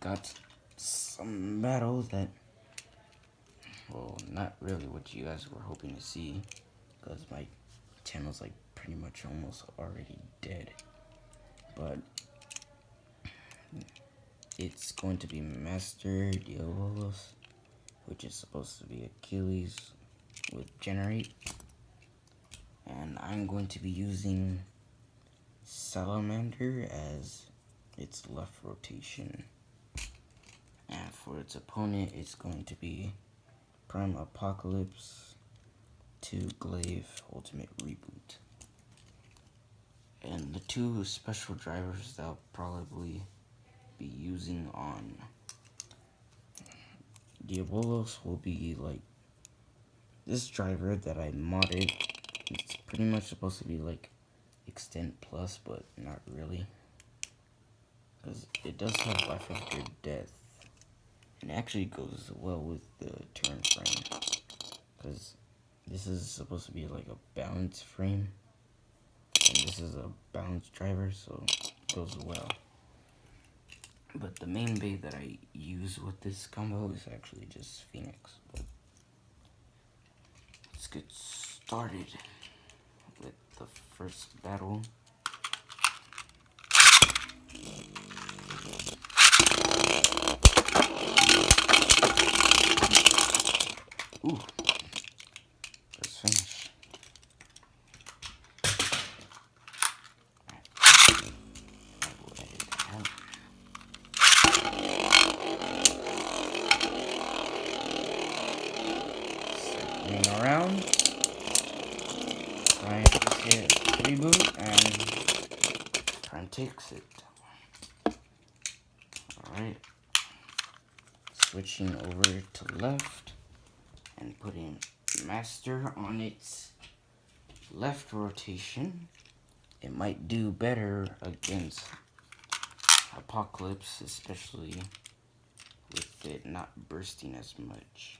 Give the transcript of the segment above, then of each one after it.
got some battles that, well, not really what you guys were hoping to see, because my channel's like pretty much almost already dead. But it's going to be Master Diabolos, which is supposed to be Achilles with Generate. And I'm going to be using Salamander as its left rotation. And for its opponent, it's going to be Prime Apocalypse to Glaive Ultimate Reboot. And the two special drivers that I'll probably be using on Diabolos will be like this driver that I modded. It's pretty much supposed to be like Extend Plus, but not really, because it does have life after death, and it actually goes well with the turn frame, because this is supposed to be like a balance frame, and this is a balance driver, so it goes well. But the main bait that I use with this combo is actually just Phoenix. But let's get started with the first battle. Ooh, first finish. I will edit that out. Circling around, trying to hit reboot, and Prime takes it. Alright, switching over to left and putting Master on its left rotation. It might do better against Apocalypse, especially with it not bursting as much.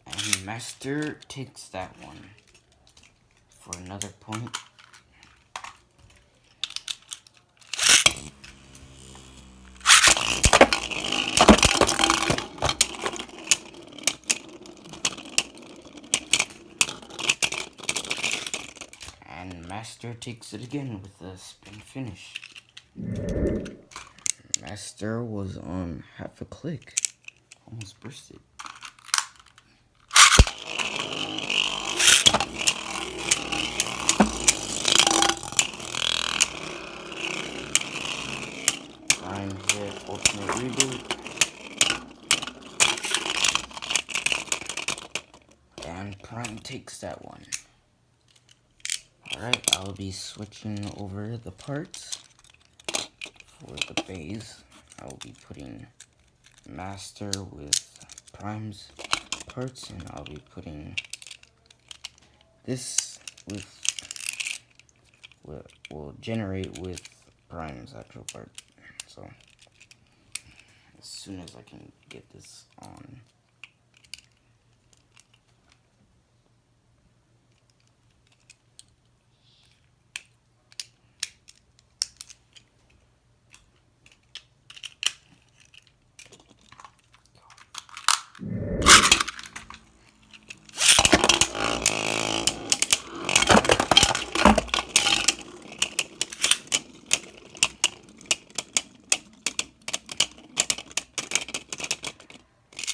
And Master takes that one for another point. And Master takes it again with a spin finish. Master was on half a click. Almost bursted. Prime hit Ultimate Reboot. And Prime takes that one. Alright, I'll be switching over the parts. For the base, I will be putting Master with Prime's parts, and I'll be putting this will generate with Prime's actual part. So as soon as I can get this on.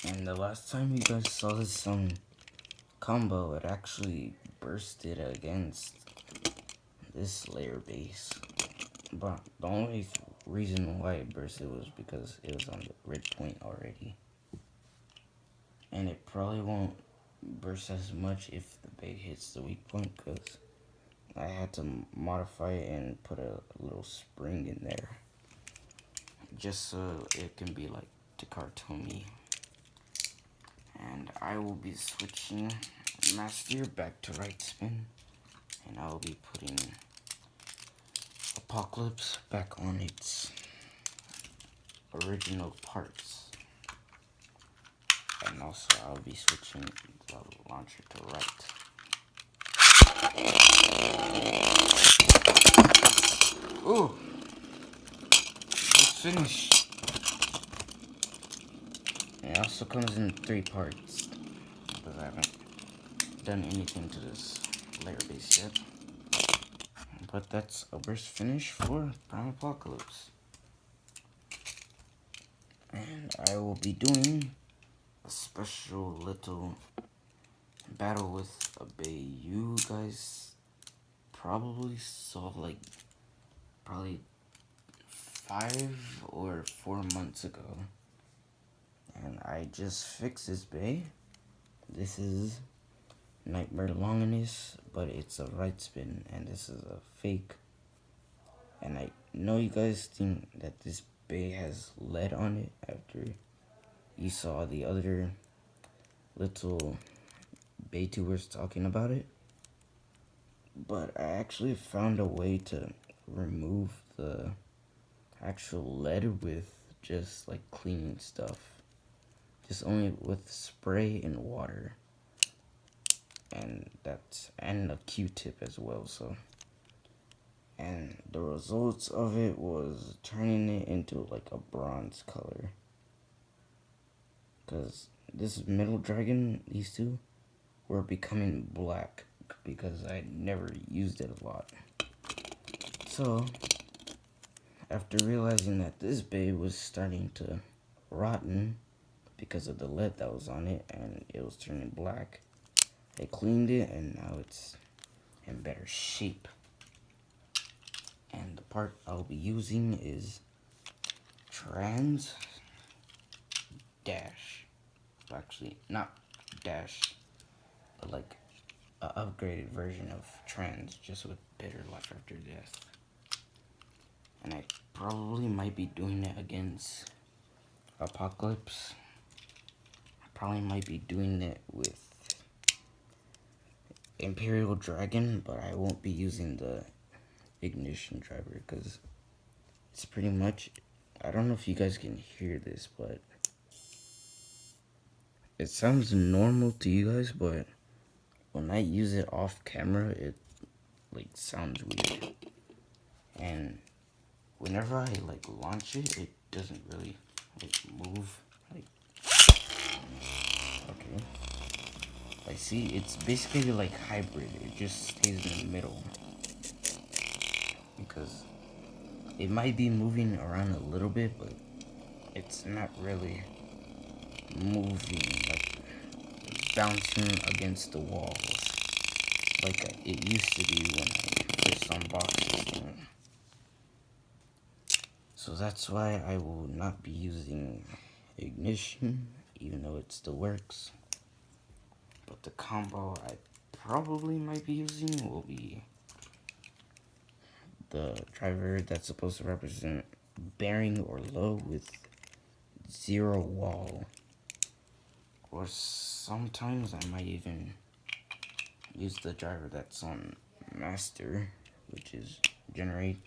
And the last time you guys saw this combo, it actually bursted against this layer base. But the only reason why it bursted was because it was on the red point already. And it probably won't burst as much if the bait hits the weak point, because I had to modify it and put a little spring in there, just so it can be like Takara-Tomy. And I will be switching Master back to right spin, and I will be putting Apocalypse back on its original parts. And also I'll be switching the launcher to right. Ooh! It's finished. It also comes in 3 parts, because I haven't done anything to this layer base yet. But that's a burst finish for Prime Apocalypse. And I will be doing a special little battle with a bay. You guys probably saw like probably 5 or 4 months ago. And I just fixed this bay. This is Nightmare Longinus, but it's a right spin, and this is a fake. And I know you guys think that this bay has lead on it after you saw the other little bay tubers talking about it. But I actually found a way to remove the actual lead with just like cleaning stuff. Just only with spray and water. And a Q-tip as well, so. And the results of it was turning it into like a bronze color. Because this middle dragon, these two, were becoming black because I never used it a lot. So, after realizing that this bay was starting to rotten because of the lead that was on it and it was turning black, I cleaned it and now it's in better shape. And the part I'll be using is Trans Dash. Actually, not Dash, but like an upgraded version of Trans, just with better life after death. And I probably might be doing it against Apocalypse. I probably might be doing it with Imperial Dragon, but I won't be using the ignition driver because it's pretty much, I don't know if you guys can hear this, but it sounds normal to you guys, but when I use it off camera, it like sounds weird. And whenever I like launch it, it doesn't really like move. Like, okay, I see it's basically like hybrid. It just stays in the middle because it might be moving around a little bit, but it's not really moving, like bouncing against the walls like it used to be when I first unboxed this thing. So that's why I will not be using ignition, even though it still works. But the combo I probably might be using will be the driver that's supposed to represent bearing or low with 0 wall. Or sometimes I might even use the driver that's on master, which is generate.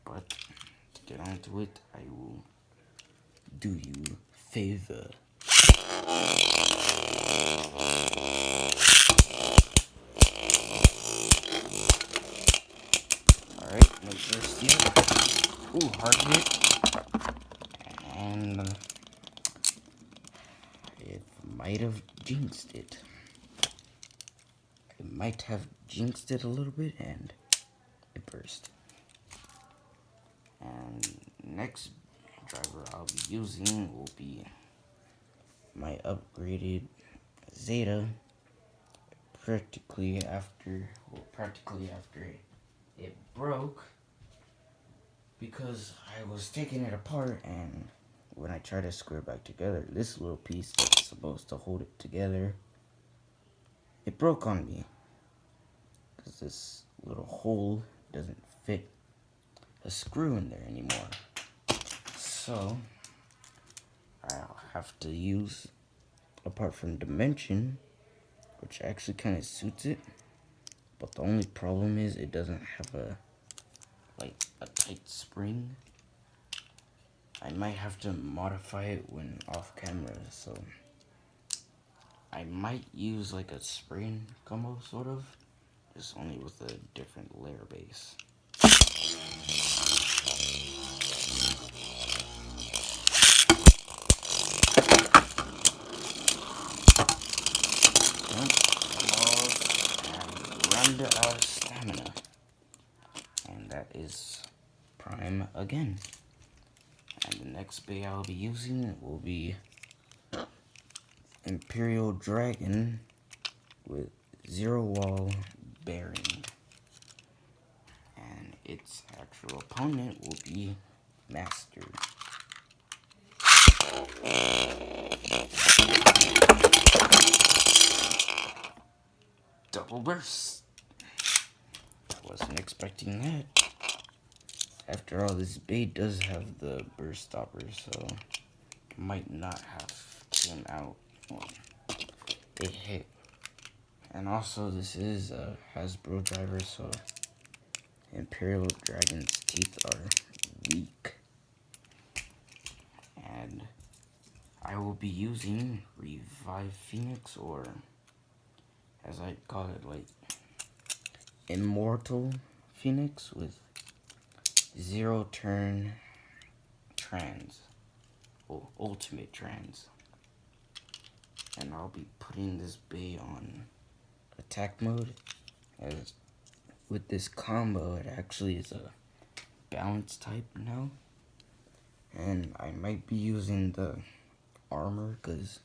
But to get onto it, I will do you a favor. Alright, make sure to steal. Ooh, hard hit. And it might have jinxed it. It might have jinxed it a little bit and it burst. And next driver I'll be using will be my upgraded Zeta. Practically after it broke, because I was taking it apart, and when I tried to screw it back together, this little piece that's supposed to hold it together, it broke on me because this little hole doesn't fit a screw in there anymore. So I'll have to use, apart from Dimension, which actually kind of suits it, but the only problem is it doesn't have a like a tight spring. I might have to modify it when off camera, so I might use like a spring combo sort of, just only with a different layer base. And run out of stamina. And that is Prime again. And the next bay I'll be using will be Imperial Dragon with Zero Wall Bearing. And its actual opponent will be Master. Double burst. Wasn't expecting that. After all, this bait does have the burst stopper, so might not have came out. Well, it hit. And also, this is a Hasbro driver, so Imperial Dragon's teeth are weak. And I will be using Revive Phoenix, or as I call it, like Immortal Phoenix with Zero Turn Trans, or Ultimate Trans. And I'll be putting this bay on attack mode, as with this combo it actually is a balance type now. And I might be using the armor, because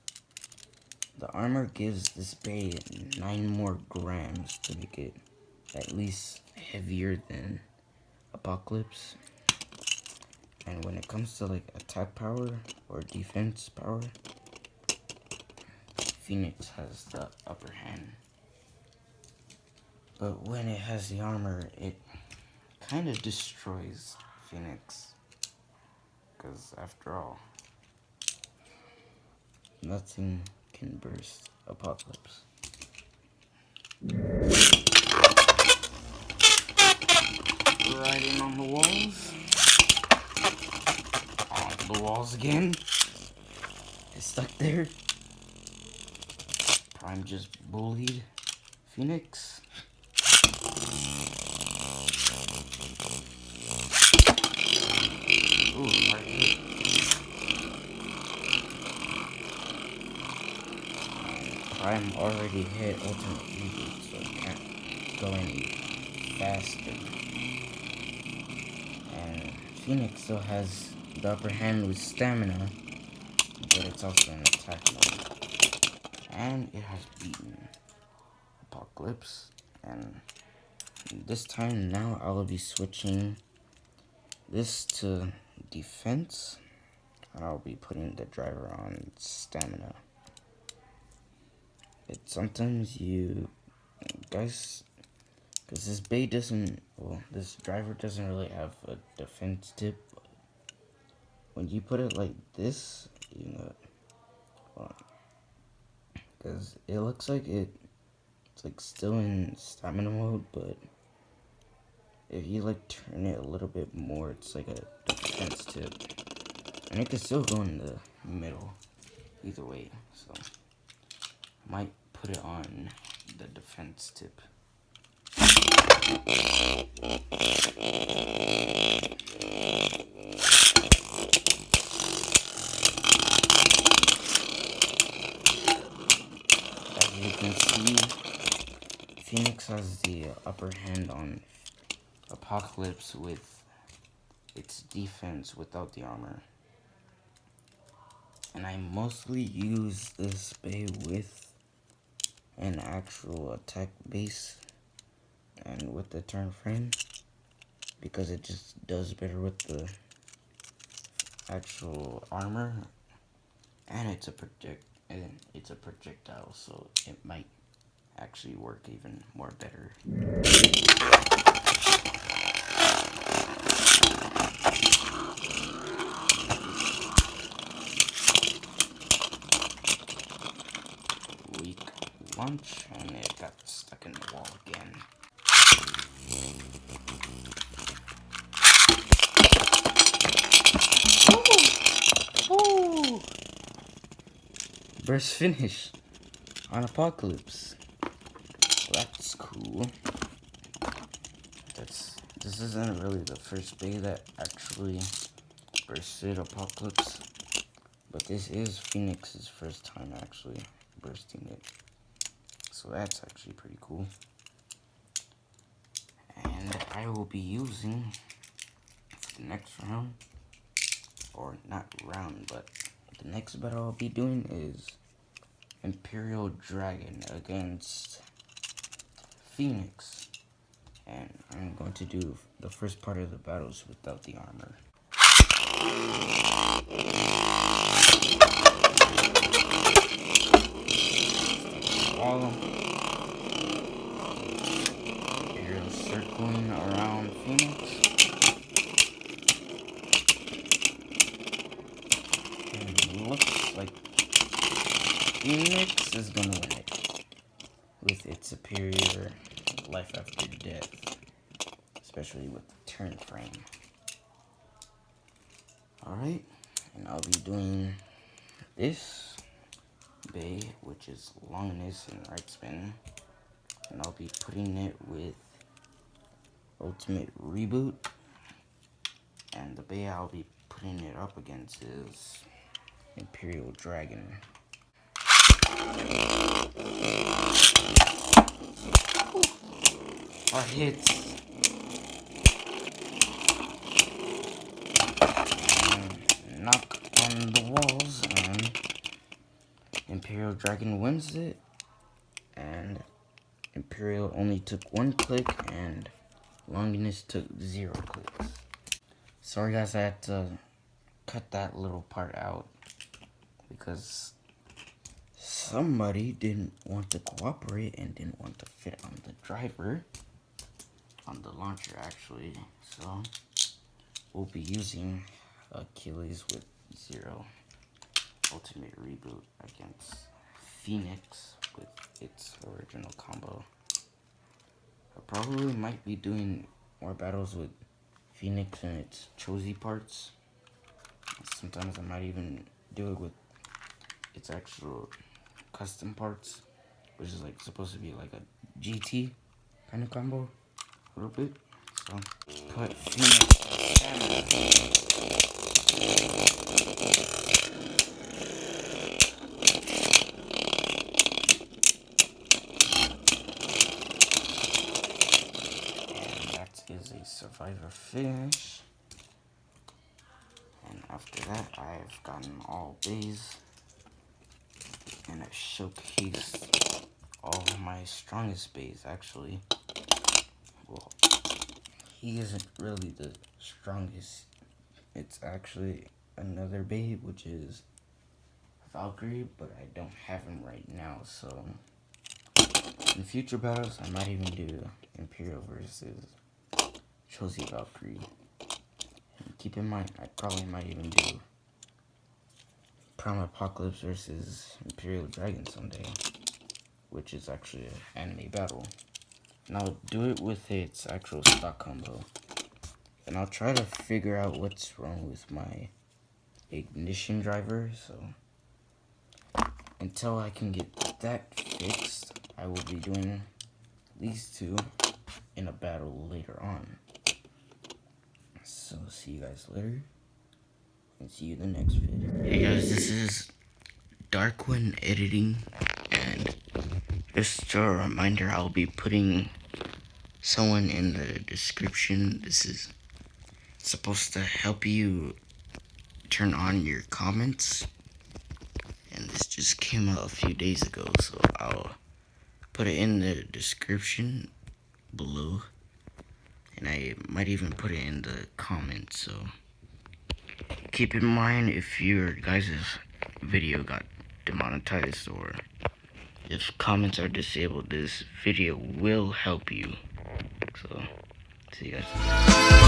the armor gives this bay 9 more grams to make it at least heavier than Apocalypse. And when it comes to like attack power or defense power, Phoenix has the upper hand. But when it has the armor, it kind of destroys Phoenix. Because after all, nothing can burst Apocalypse. Riding on the walls. On the walls again. It's stuck there. Prime just bullied Phoenix. Ooh, right hit. Prime already hit Ultimate Reboot, so it can't go any faster. And Phoenix still has the upper hand with stamina, but it's also an attack mode. And it has beaten Apocalypse. And this time now I will be switching this to defense, and I'll be putting the driver on stamina. It's sometimes you guys, because this bay doesn't, well, this driver doesn't really have a defense tip. When you put it like this, you know, because it looks like it's like still in stamina mode, but if you like turn it a little bit more, it's like a defense tip, and it can still go in the middle either way. So I might put it on the defense tip. As you can see, Phoenix has the upper hand on Apocalypse with its defense without the armor. And I mostly use this bay with an actual attack base and with the turn frame, because it just does better with the actual armor, and it's a projectile, so it might actually work even more better. Weak launch, and it got stuck in the wall again. burst finish on Apocalypse. That's cool. This isn't really the first bay that actually bursted Apocalypse, but this is Phoenix's first time actually bursting it. So that's actually pretty cool. And I will be using for the next round, or not round, but the next battle I'll be doing is Imperial Dragon against Phoenix. And I'm going to do the first part of the battles without the armor. Wall. Imperial circling around Phoenix. And it looks like Phoenix is gonna win it with its superior life after death, especially with the turn frame. Alright, and I'll be doing this bay, which is longness and right spin, and I'll be putting it with ultimate reboot, and the bay I'll be putting it up against is Imperial Dragon. Our hits. And knock on the walls, and Imperial Dragon wins it. And Imperial only took 1 click, and Longinus took 0 clicks. Sorry guys, I had to cut that little part out because somebody didn't want to cooperate and didn't want to fit on the driver, on the launcher actually. So we'll be using Achilles with 0 ultimate reboot against Phoenix with its original combo. I probably might be doing more battles with Phoenix and its Chozy parts. Sometimes I might even do it with its actual custom parts, which is like supposed to be like a GT kind of combo a little bit. So put Phoenix and that is a survivor finish. And after that, I've gotten all bays, and I've showcased all of my strongest bays actually. Well, he isn't really the strongest. It's actually another bay, which is Valkyrie, but I don't have him right now, so in future battles, I might even do Imperial versus Chozy Valkyrie. And keep in mind, I probably might even do Prime Apocalypse versus Imperial Dragon someday, which is actually an anime battle. And I'll do it with its actual stock combo. And I'll try to figure out what's wrong with my ignition driver, so until I can get that fixed, I will be doing these two in a battle later on. So see you guys later, and see you in the next video. Hey guys, this is Darkwin Editing, and just a reminder, I'll be putting someone in the description. This is supposed to help you turn on your comments, and this just came out a few days ago, so I'll put it in the description below, and I might even put it in the comments. So keep in mind, if your guys' video got demonetized or if comments are disabled, this video will help you. So see you guys.